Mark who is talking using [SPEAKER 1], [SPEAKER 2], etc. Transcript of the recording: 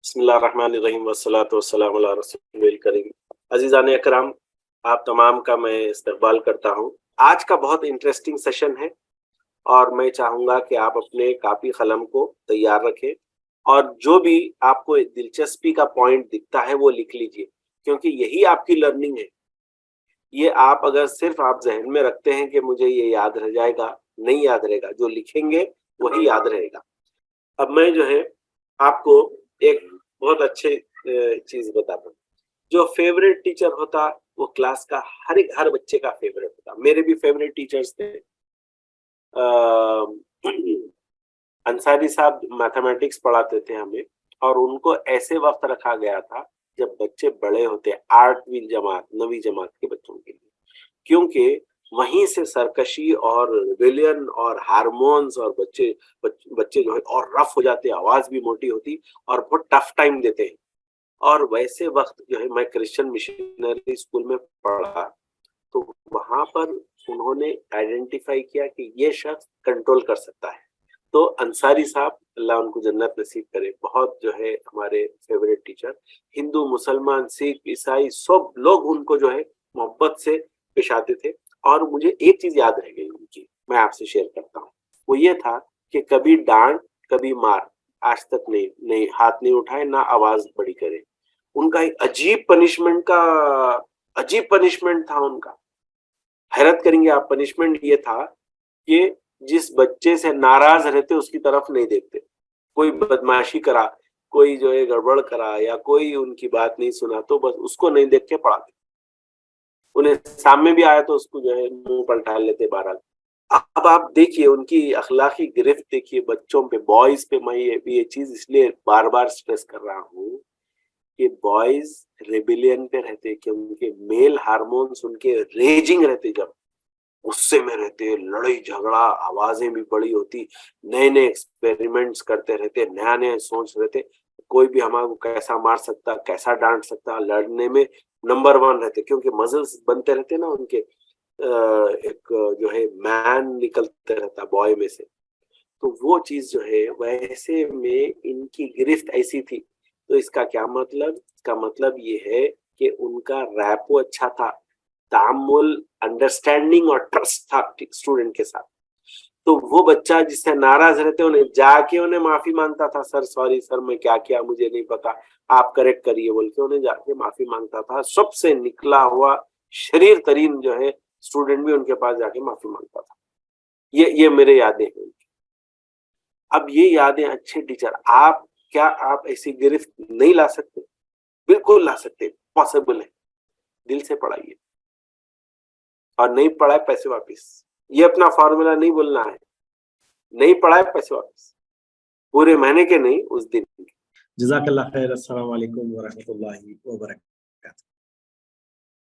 [SPEAKER 1] बिस्मिल्लाहिर्रहमानिर्रहीम वस्सलातु वस्सलामु अला रसूलिल करीम। अज़ीज़ान अकराम, आप तमाम का मैं इस्तकबाल करता हूँ। आज का बहुत इंटरेस्टिंग सेशन है और मैं चाहूँगा कि आप अपने कापी कलम को तैयार रखें और जो भी आपको दिलचस्पी का पॉइंट दिखता है वो लिख लीजिए, क्योंकि यही आपकी लर्निंग है। ये आप अगर सिर्फ आप ज़हन में रखते हैं कि मुझे ये याद रह जाएगा, नहीं याद रहेगा। जो लिखेंगे वही याद रहेगा। अब मैं जो है आपको एक बहुत अच्छे चीज बताता हूँ। जो फेवरेट टीचर होता वो क्लास का हर बच्चे का फेवरेट होता। मेरे भी फेवरेट टीचर्स थे। अंसारी साहब मैथमेटिक्स पढ़ाते थे हमें, और उनको ऐसे वक्त रखा गया था जब बच्चे बड़े होते, 8वीं जमात 9वीं जमात के बच्चों के लिए, क्योंकि वहीं से सरकशी और रिबेलियन और हार्मोन्स और बच्चे जो है और रफ हो जाते, आवाज भी मोटी होती और बहुत टफ टाइम देते हैं। और वैसे वक्त जो है मैं क्रिश्चियन मिशनरी स्कूल में पढ़ा, तो वहां पर उन्होंने आइडेंटिफाई किया कि ये शख्स कंट्रोल कर सकता है। तो अंसारी साहब, अल्लाह उनको जन्नत नसीब करे, बहुत जो है हमारे फेवरेट टीचर। हिंदू, मुसलमान, सिख, ईसाई सब लोग उनको जो है मोहब्बत से पेश आते थे। और मुझे एक चीज याद रह गई उनकी, मैं आपसे शेयर करता हूँ। वो ये था कि कभी डांट कभी मार, आज तक नहीं नहीं हाथ नहीं उठाए, ना आवाज बड़ी करे। उनका एक अजीब पनिशमेंट था उनका। हैरत करेंगे आप, पनिशमेंट ये था कि जिस बच्चे से नाराज रहते उसकी तरफ नहीं देखते। कोई बदमाशी करा, कोई जो है गड़बड़ करा या कोई उनकी बात नहीं सुना, तो बस उसको नहीं देख के पढ़ाते। उन्हें सामने भी आया तो उसको जो है मुंह पलटा लेते 12। अब आप देखिए उनकी अखलाकी गिरफ्त देखिए बच्चों पे, बॉयज पे। मैं ये चीज इसलिए बार बार स्ट्रेस कर रहा हूँ कि बॉयज रेबिलियन पे रहते, क्योंकि मेल हार्मोन्स उनके रेजिंग रहते, जब गुस्से में रहते, लड़ाई झगड़ा, आवाजें भी बड़ी होती, नए नए एक्सपेरिमेंट्स करते रहते, नया नया सोच रहते। कोई भी हमारे कैसा मार सकता, कैसा डांट सकता, लड़ने में नंबर 1 रहते, क्योंकि मजल्स बनते रहते ना उनके। एक जो है मैन निकलते रहता बॉय में से। तो वो चीज जो है वैसे में इनकी गिरफ्त ऐसी थी। तो इसका क्या मतलब? इसका मतलब ये है कि उनका रैपो अच्छा था, तामुल, अंडरस्टैंडिंग और ट्रस्ट था स्टूडेंट के साथ। तो वो बच्चा जिससे नाराज रहते उन्हें जाके उन्हें माफी मांगता था, सर सॉरी सर मैं क्या किया मुझे नहीं पता, आप करेक्ट करिए बोल के उन्हें जाके माफी मांगता था। सबसे निकला हुआ शरीर तरीन जो है स्टूडेंट भी उनके पास जाके माफी मांगता था। ये मेरे यादें हैं। अब ये यादें अच्छे टीचर, क्या आप ऐसी गिरफ्त नहीं ला सकते? बिल्कुल ला सकते, पॉसिबल है। दिल से पढ़ाइए, और नहीं पढ़ाए पैसे वापिस। ये अपना फॉर्मूला नहीं बोलना है, नहीं पढ़ाए पैसे वापिस, पूरे महीने के नहीं, उस दिन के।
[SPEAKER 2] जज़ाकल्लाह खैर। अस्सलाम वालेकुम व रहमतुल्लाहि व बरकातहू।